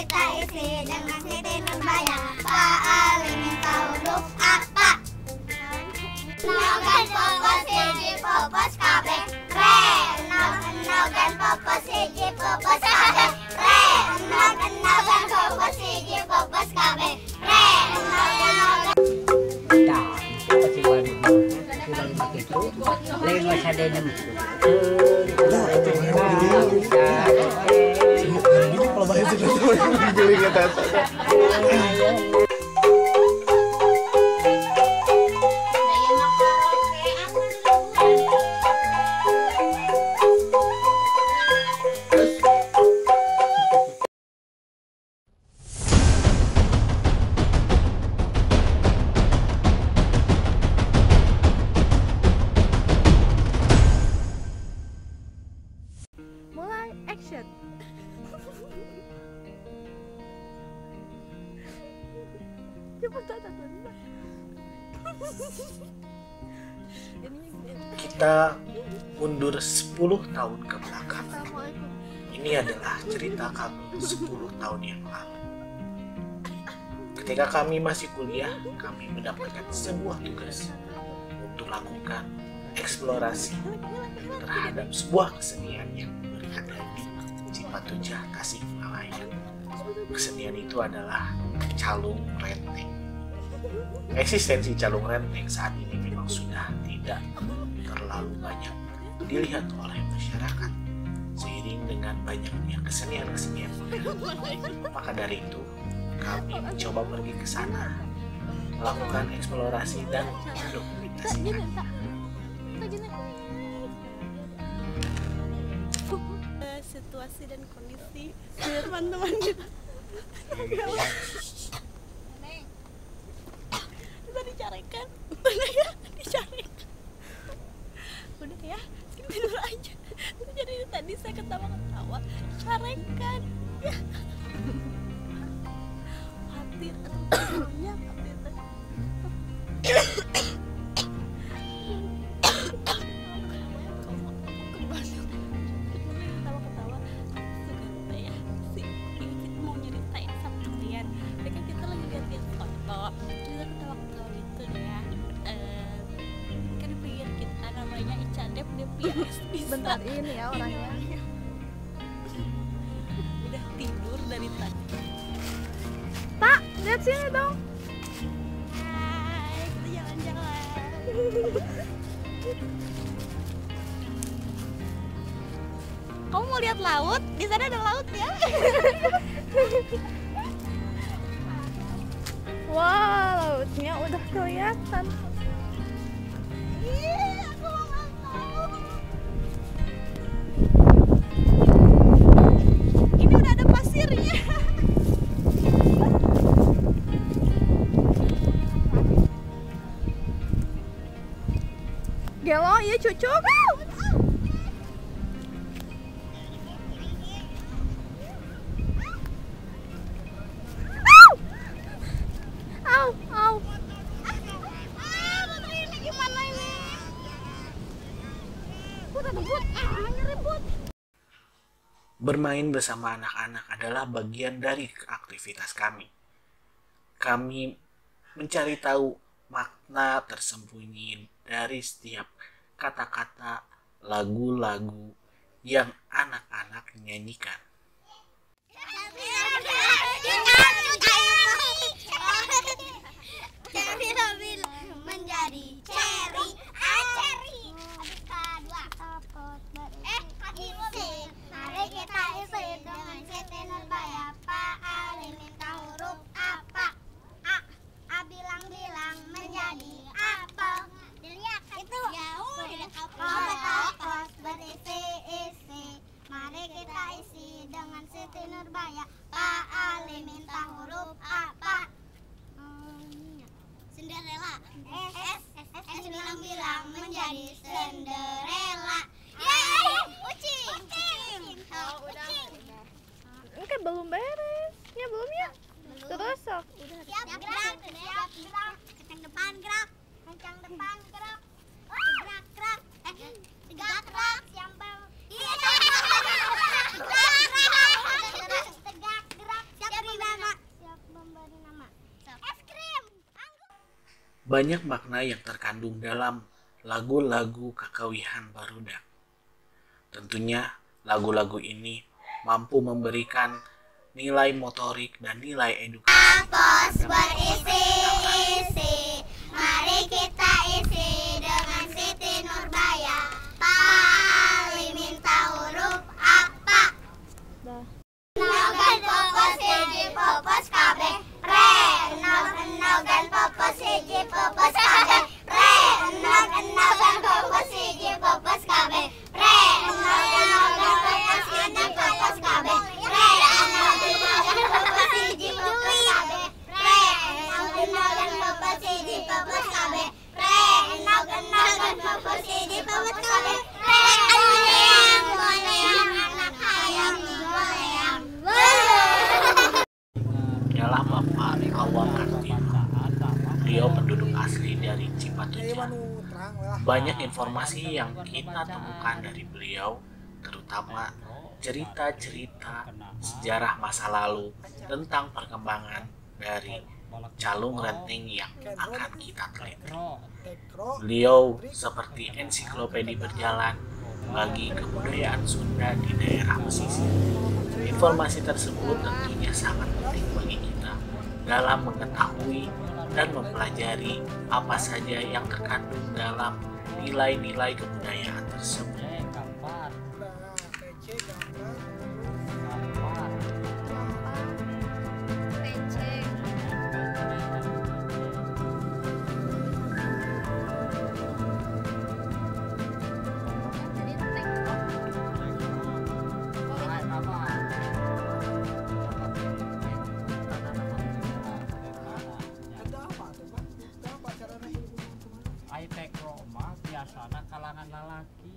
kita isi dengan Siti Nurbaya. Pak Ali minta huruf apa? Nogan popos siji popos kabeh re. Nogan popos siji popos kabeh re. Nogan popos siji popos kabeh re. Dah, itu pasti waduh. Sudah pakai itu, lain masa ada yang Ini kalau bahas itu giling kata. Mulai action. Kita mundur 10 tahun ke belakang. Ini adalah cerita kami 10 tahun yang lalu. Ketika kami masih kuliah, kami mendapatkan sebuah tugas untuk lakukan eksplorasi terhadap sebuah kesenian yang berada di Cipatujah, Tasikmalaya. Kesenian itu adalah calung renteng. Eksistensi calung renteng saat ini memang sudah tidak terlalu banyak dilihat oleh masyarakat seiring dengan banyaknya kesenian-kesenian modern. Maka dari itu, kami mencoba pergi ke sana, melakukan eksplorasi dan mendokumentasikan. Situasi dan kondisi teman-teman kita. Bisa dicarikan, udah ya, dicarikan. Udah ya, tidur aja. Jadi tadi saya ketawa-ketawa, carikan. Ya. Khawatir, banyak khawatir. Bentar ini ya orangnya. Udah tidur dari tadi. Tak, lihat sini dong. Hai, kita jalan-jalan. Kamu mau lihat laut? Di sana ada laut ya. Wah, lautnya udah kelihatan. Aku mau masuk. Ini udah ada pasirnya. Gelo, iya cucu. Au, au. Ini gimana ini? Ngerebut. Bermain bersama anak-anak adalah bagian dari aktivitas kami. Kami mencari tahu makna tersembunyi dari setiap kata-kata lagu-lagu yang anak-anak nyanyikan. Menjadi cherry, cherry. Mari kita isi dengan Siti Nurbaya. Pak Ali minta huruf apa? A bilang-bilang menjadi apel. Dilihat itu kopos berisi isi. Mari kita isi dengan Siti Nurbaya. Pak Ali minta huruf apa? Cinderella. S bilang-bilang menjadi Cinderella. Yeay, kucing. Ini kan belum beres. Ya belum ya? Terus sok. Udah. Siap gerak. Kencang depan gerak. Gerak. Tegak gerak. Siapa? Iya. Tegak gerak. Siap Banyak makna yang terkandung dalam lagu-lagu Kakawihan Barudak. Tentunya lagu-lagu ini mampu memberikan nilai motorik dan nilai edukasi. Pos berisi-isi, mari kita isi dengan Siti Nurbaya. Paling minta huruf apa? Nogan popos hiji popos kabeh re. Nogan popos hiji popos kabeh re. Nogan popos hiji popos kabeh re. Nogan popos hiji popos kabeh re. Nogan popos hiji popos kabeh re. Nogan popos hiji popos kabeh re. Nogan popos hiji popos kabeh re. Goleang anak hayam goleang. Ialah Bapak Awam Kartini. Beliau penduduk asli dari Cipatujah. Banyak informasi yang kita temukan dari beliau, terutama cerita-cerita sejarah masa lalu tentang perkembangan dari calung renting yang akan kita teliti. Beliau seperti ensiklopedi berjalan bagi kebudayaan Sunda di daerah pesisir. Informasi tersebut tentunya sangat penting bagi kita dalam mengetahui dan mempelajari apa saja yang terkandung dalam nilai-nilai kebudayaan tersebut. Biasana kalangan lalaki.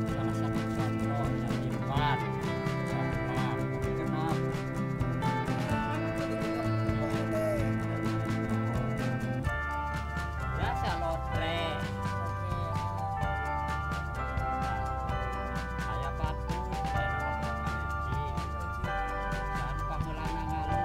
Salah satu contoh yang dibuat sama kenapa? Biasa lotre. Ayah batu, saya dan pamulangan ngalu.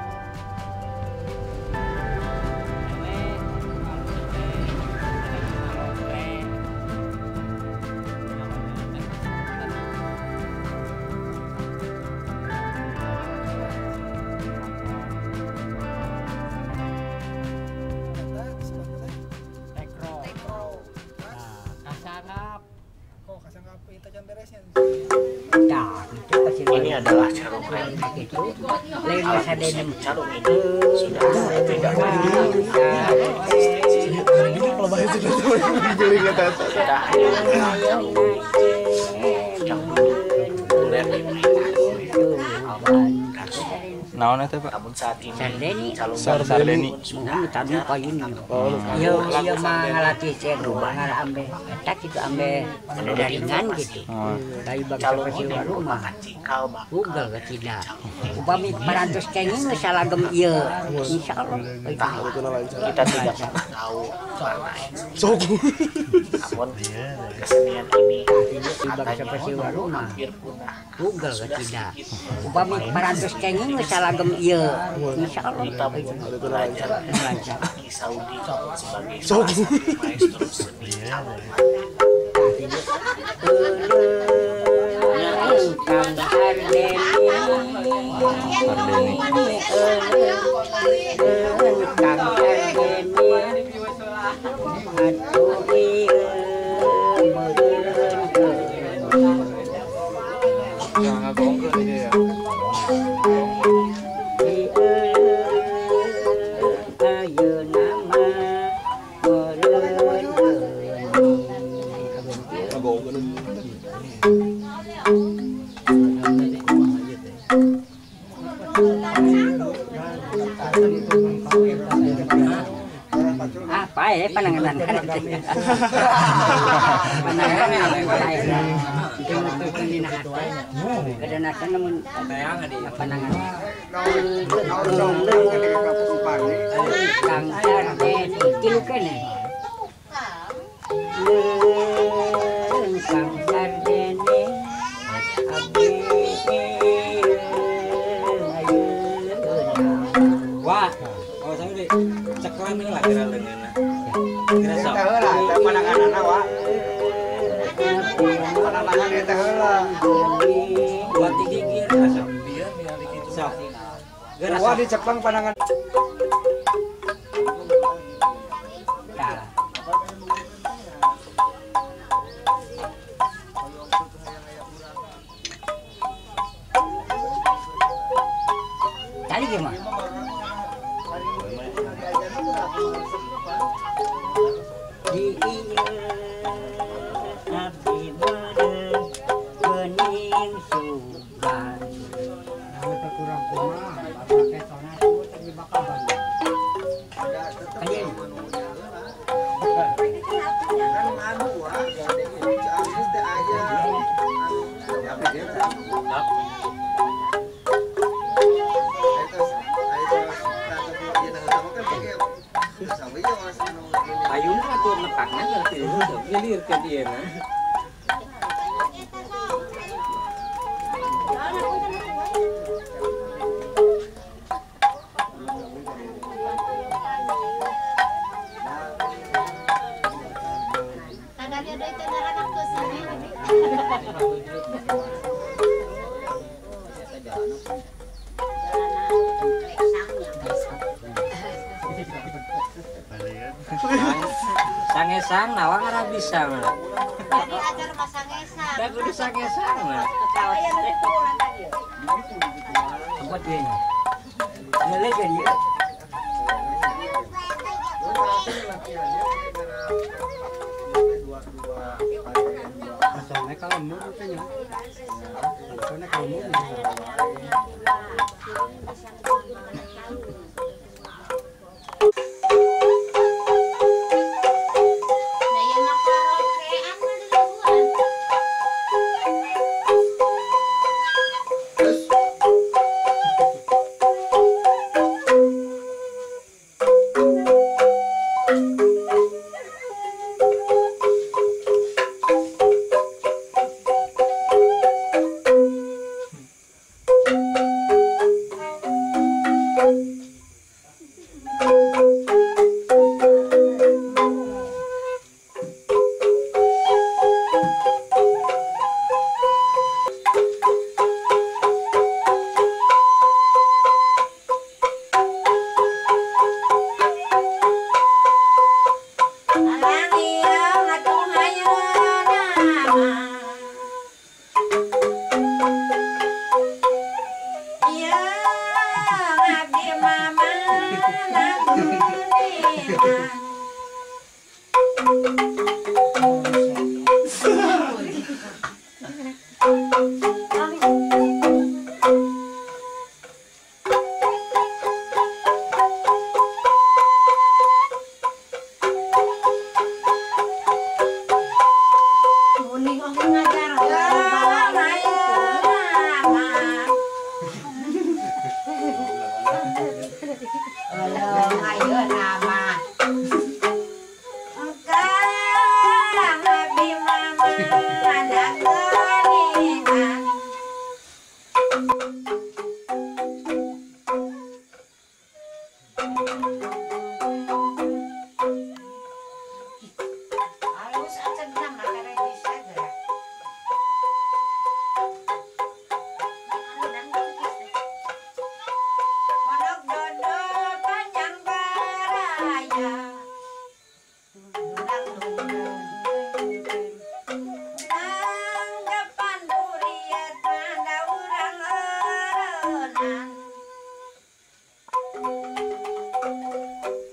Ini adalah carung renting. Carung ini sudah tidak lagi kita hanya mengenal yang populer dimainkan oleh Awam Kartini. Namun saat ini calung Sardeni pun sudah tadi pagi ini. Iya mengalati saya ambe tak itu ambe jaringan gitu. Dari calung bangsa ini rumah. merupakan cikal bakal Google ke tidak. Upami 400 kenging salagem ieu. Insyaallah. kita tidak pernah tahu mana namun kesenian ini katanya hampir punah. Google ke tidak. Upami 400 kenging salagem ieu. Insyaallah. Kita belajar Aki Saudi sebagai salah satu maestro seni calung. Kang Sardeni apa ya panangan kadang-kadang namun panangan Kang Sardeni tilu kene Kang Sardeni abdi ayu buat digigir asap. Biar ningali kitu. Sok. Wah di Jepang pandangan. Nah. Tadi gimana? Di abdi bener bening sugan. Nah, kurang kurang, pakai sona itu tadi bakal banyak. Kayak Ayun atur nepakna berarti itu gelir ke dia na. sangesang nawang ora bisa mah. Jadi ajar masangesan. Da kudu sangesang mah. Aya nu dipulang tadi. Tempat dia. Nilai kan ya. Asalnya kalau mau tanya. Asalnya kalau mau.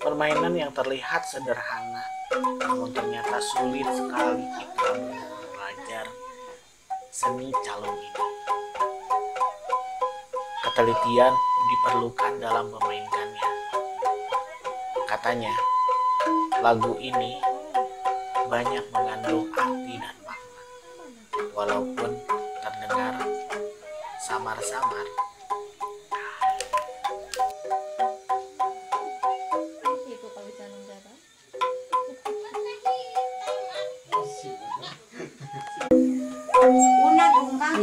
Permainan yang terlihat sederhana, namun ternyata sulit sekali jika belajar seni calung ini. Ketelitian diperlukan dalam memainkannya. Katanya, lagu ini banyak mengandung arti dan makna, walaupun terdengar samar-samar. Bapak,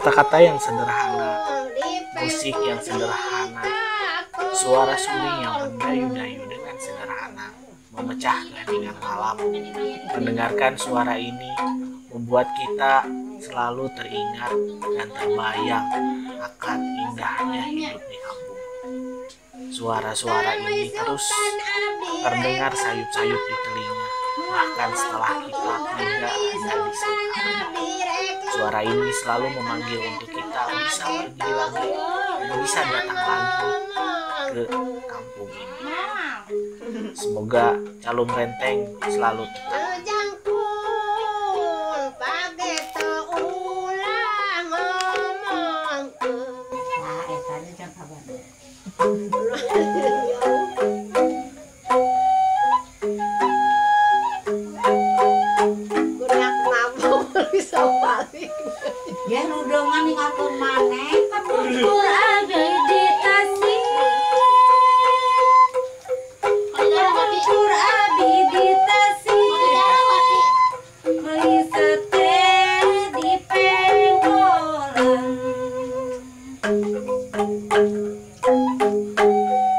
Kata-kata yang sederhana, musik yang sederhana, suara suling yang mendayu-dayu dengan sederhana, memecah keheningan malam. Mendengarkan suara ini membuat kita selalu teringat dan terbayang akan indahnya hidup di kampung. Suara-suara ini terus terdengar sayup-sayup di telinga, bahkan setelah kita tidak ada di sana. Suara ini selalu memanggil untuk kita bisa pergi lagi, bisa datang lagi ke kampung ini. Semoga Calung Renteng selalu tetap. Ya rudongan ning atur maneh kabur ada di tasih. Kabur abi di tasih. Risate di penggolan.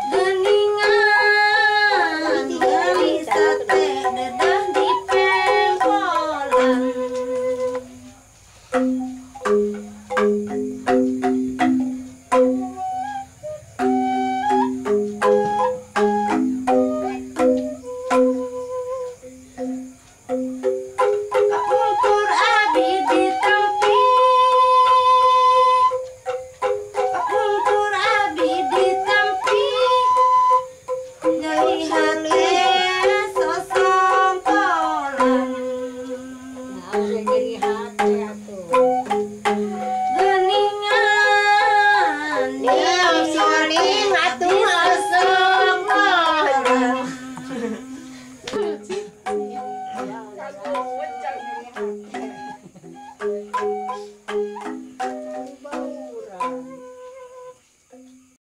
Geningan risate dedah di penggolan. Kapungkur abi ditampi, kapungkur abi ditampi, ngelihat sosongkolan. Geningan yang soling atuh sosongkolan.